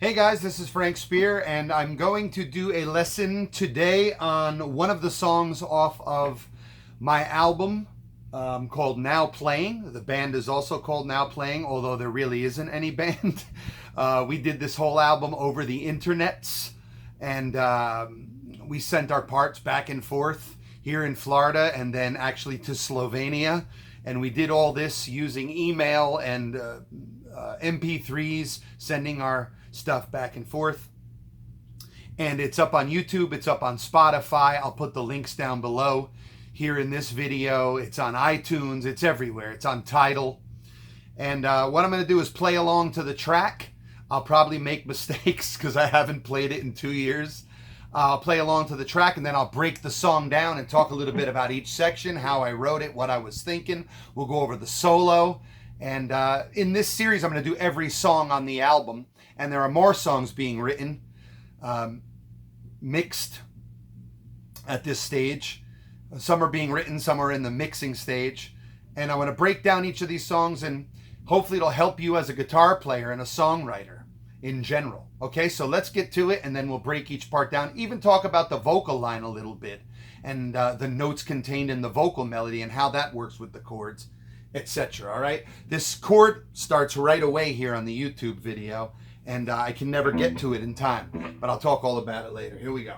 Hey guys, this is Frank Speer, and I'm going to do a lesson today on one of the songs off of my album called Now Playing. The band is also called Now Playing, although there really isn't any band. We did this whole album over the internets, and we sent our parts back and forth here in Florida and then actually to Slovenia. And we did all this using email and MP3s, sending our stuff back and forth. And it's up on YouTube, it's up on Spotify. I'll put the links down below here in this video. It's on iTunes, it's everywhere. It's on Tidal. And what I'm going to do is play along to the track. I'll probably make mistakes because I haven't played it in 2 years. I'll play along to the track, and then I'll break the song down and talk a little bit about each section, how I wrote it, what I was thinking. We'll go over the solo. And in this series, I'm going to do every song on the album. And there are more songs being written, mixed at this stage. Some are being written, some are in the mixing stage. And I want to break down each of these songs, and hopefully it'll help you as a guitar player and a songwriter in general. Okay, so let's get to it, and then we'll break each part down. Even talk about the vocal line a little bit, and the notes contained in the vocal melody and how that works with the chords, etc. All right, this chord starts right away here on the YouTube video, and I can never get to it in time, but I'll talk all about it later. Here we go.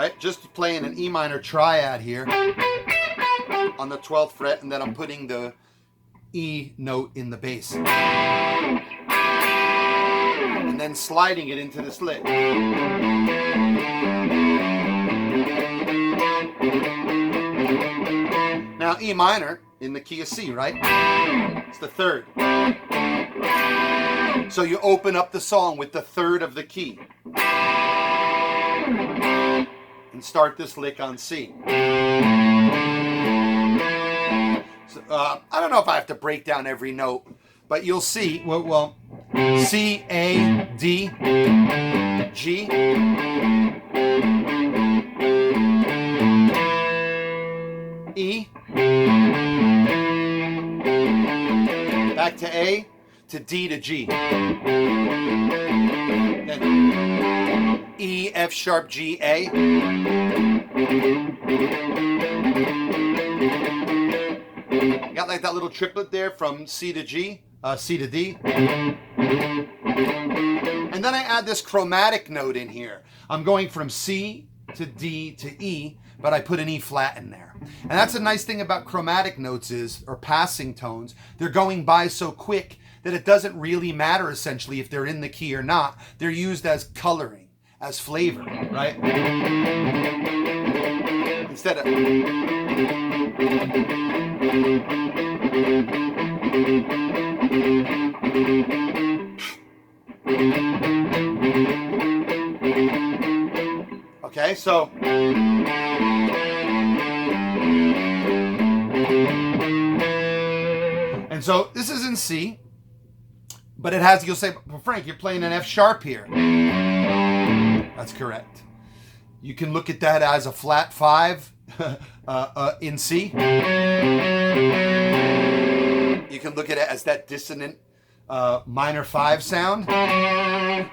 right? Just playing an E minor triad here on the 12th fret, and then I'm putting the E note in the bass. And then sliding it into this lick. Now E minor in the key of C, right? It's the third. So you open up the song with the third of the key. And start this lick on C. So, I don't know if I have to break down every note, but you'll see, well, C, A, D, G, E, back to A, to D to G. Then E, F sharp, G, A. Got like that little triplet there from C to G, C to D. And then I add this chromatic note in here. I'm going from C to D to E, but I put an E flat in there. And that's a nice thing about chromatic notes or passing tones. They're going by so quick that it doesn't really matter essentially if they're in the key or not. They're used as coloring, as flavor, right? Instead of... Okay, so... And so this is in C, but it has, you'll say, well, Frank, you're playing an F sharp here. That's correct. You can look at that as a flat 5 in C. You can look at it as that dissonant minor 5 sound,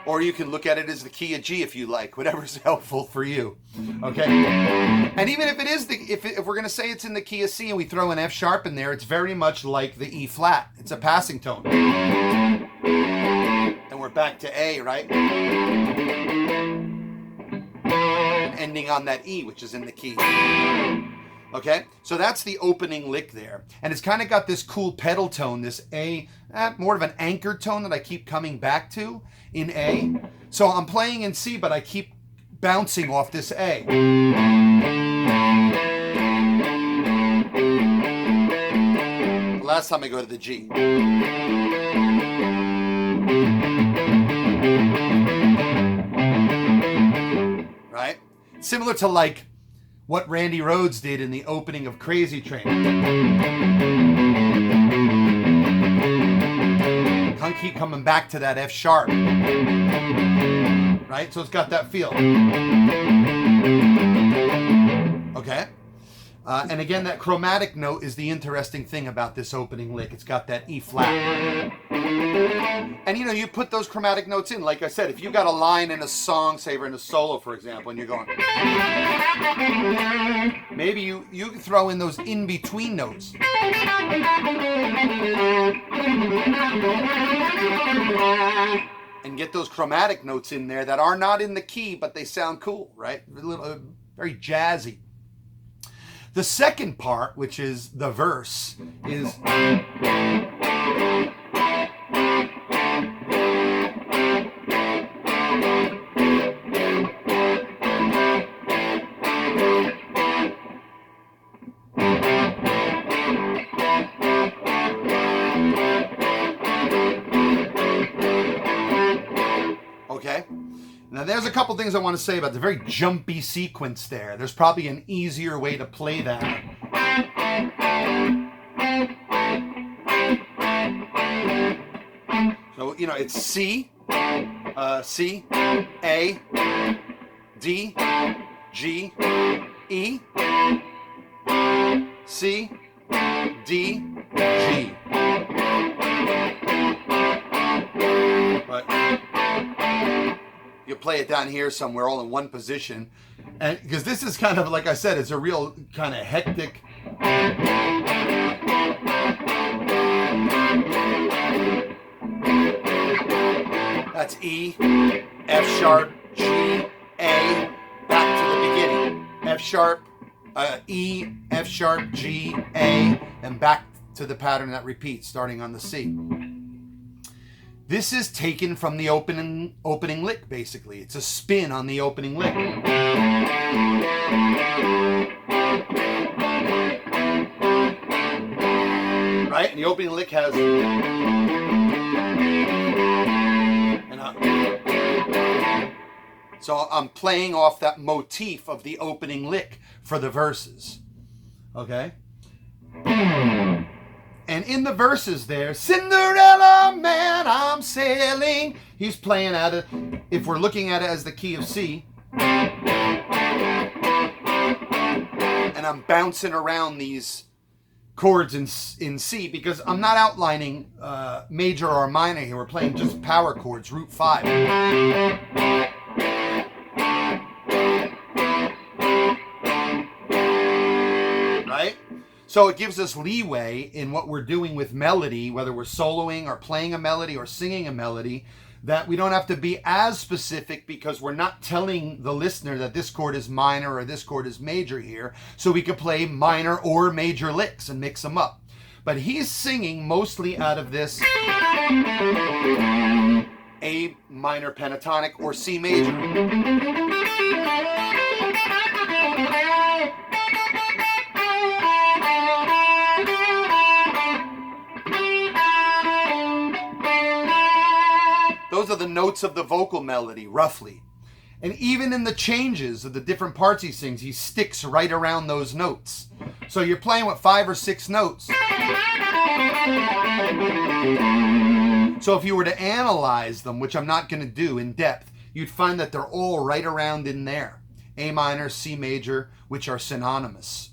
or you can look at it as the key of G if you like, whatever's helpful for you. Okay, and even if it is if we're going to say it's in the key of C and we throw an F sharp in there, it's very much like the E flat. It's a passing tone, and we're back to A, right? Ending on that E, which is in the key. Okay, so that's the opening lick there. And it's kind of got this cool pedal tone, this A, more of an anchored tone that I keep coming back to in A. So I'm playing in C, but I keep bouncing off this A. Last time I go to the G. Right? Similar to like what Randy Rhoads did in the opening of Crazy Train. Can't keep coming back to that F sharp. Right? So it's got that feel. Okay? And again, that chromatic note is the interesting thing about this opening lick. It's got that E flat. And you put those chromatic notes in. Like I said, if you got a line in a song, say in a solo, for example, and you're going, maybe you can throw in those in-between notes. And get those chromatic notes in there that are not in the key, but they sound cool, right? Very jazzy. The second part, which is the verse, is... Okay? Now there's a couple things I want to say about the very jumpy sequence there. There's probably an easier way to play that. So, it's C, C, A, D, G, E, C, D, G. But you play it down here somewhere all in one position, and because this is kind of, like I said, it's a real kind of hectic that's E, F sharp, G, A, back to the beginning. F sharp, E, F sharp, G, A, and back to the pattern that repeats, starting on the C. This is taken from the opening lick, basically. It's a spin on the opening lick. Right? And the opening lick has... So I'm playing off that motif of the opening lick for the verses. Okay? And in the verses there, Cinderella man, I'm sailing. He's playing at it, if we're looking at it as the key of C. And I'm bouncing around these chords in C because I'm not outlining major or minor here. We're playing just power chords, root 5. Right? So it gives us leeway in what we're doing with melody, whether we're soloing or playing a melody or singing a melody, that we don't have to be as specific because we're not telling the listener that this chord is minor or this chord is major here. So we could play minor or major licks and mix them up. But he's singing mostly out of this A minor pentatonic or C major. Those are the notes of the vocal melody, roughly. And even in the changes of the different parts he sings, he sticks right around those notes. So you're playing with 5 or 6 notes. So if you were to analyze them, which I'm not going to do in depth, you'd find that they're all right around in there. A minor, C major, which are synonymous.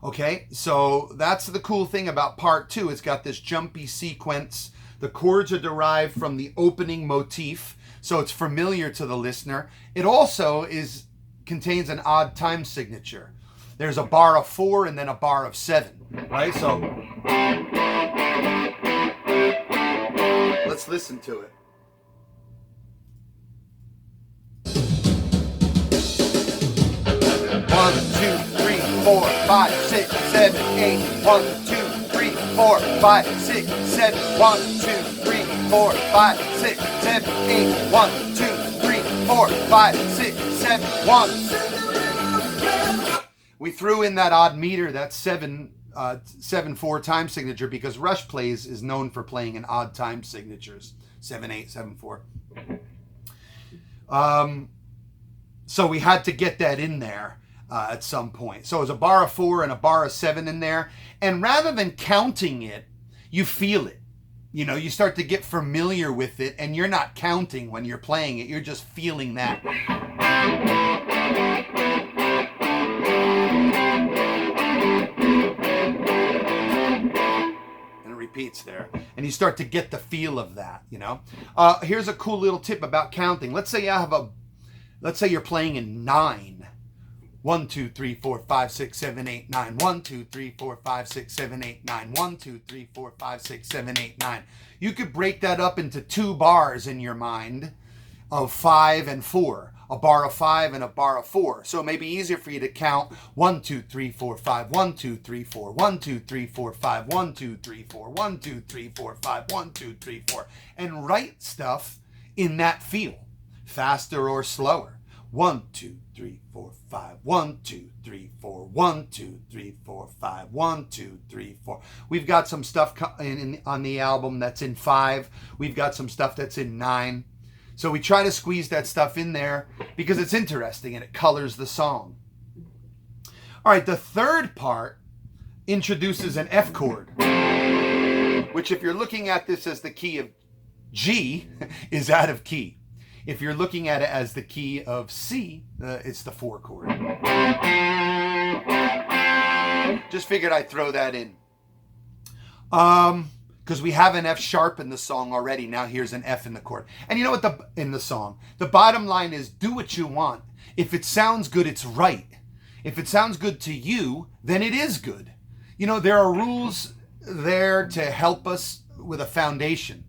Okay, so that's the cool thing about part 2. It's got this jumpy sequence. The chords are derived from the opening motif, so it's familiar to the listener. It also contains an odd time signature. There's a bar of 4 and then a bar of 7, right? So let's listen to it. 1, 2, 3, 4, 5, 6, 7, 8. 1, 2, 3, 4, 5, 6, 7. 1, 2, 3, 4, 5, 6, 7, 8. 1, 2, 3, 4, 5, 6, 7, 1. We threw in that odd meter, that 7/4 time signature, because Rush Plays is known for playing in odd time signatures, 7/8, 7/4. So we had to get that in there at some point. So it was a bar of 4 and a bar of 7 in there. And rather than counting it, you feel it. You know, you start to get familiar with it, and you're not counting when you're playing it. You're just feeling that. And it repeats there. And you start to get the feel of that, you know. Here's a cool little tip about counting. Let's say you're playing in 9. 1, 2, 3, 4, 5, 6, 7, 8, 9. 1, 2, 3, 4, 5, 6, 7, 8, 9. 1, 2, 3, 4, 5, 6, 7, 8, 9. You could break that up into 2 bars in your mind of 5 and 4. A bar of 5 and a bar of 4. So it may be easier for you to count 1, 2, 3, 4, 5, 1, 2, 3, 4, 1, 2, 3, 4, 5, 1, 2, 3, 4, 1, 2, 3, 4, 5, 1, 2, 3, 4, and write stuff in that feel, faster or slower. 1, 2, 3, 4, 5. 1, 2, 3, 4. 1, 2, 3, 4, 5. 1, 2, 3, 4. We've got some stuff on the album that's in 5. We've got some stuff that's in 9. So we try to squeeze that stuff in there because it's interesting and it colors the song. All right, the third part introduces an F chord, which if you're looking at this as the key of G, is out of key. If you're looking at it as the key of C, it's the 4 chord. Just figured I'd throw that in. Because we have an F sharp in the song already. Now here's an F in the chord. And you know what, in the song, the bottom line is do what you want. If it sounds good, it's right. If it sounds good to you, then it is good. You know, there are rules there to help us with a foundation.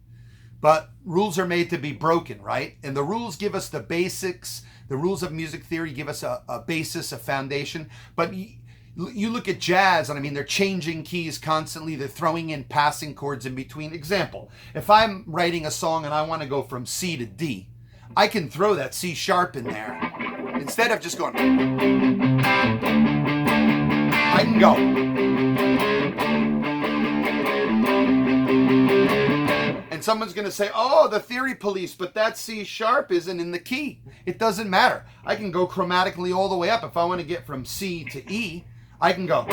But rules are made to be broken, right? And the rules give us the basics. The rules of music theory give us a basis, a foundation. But you look at jazz, and I mean, they're changing keys constantly. They're throwing in passing chords in between. Example, if I'm writing a song and I want to go from C to D, I can throw that C sharp in there. Instead of just going, I can go. And someone's going to say, oh, the theory police, but that C sharp isn't in the key. It doesn't matter. I can go chromatically all the way up. If I want to get from C to E, I can go.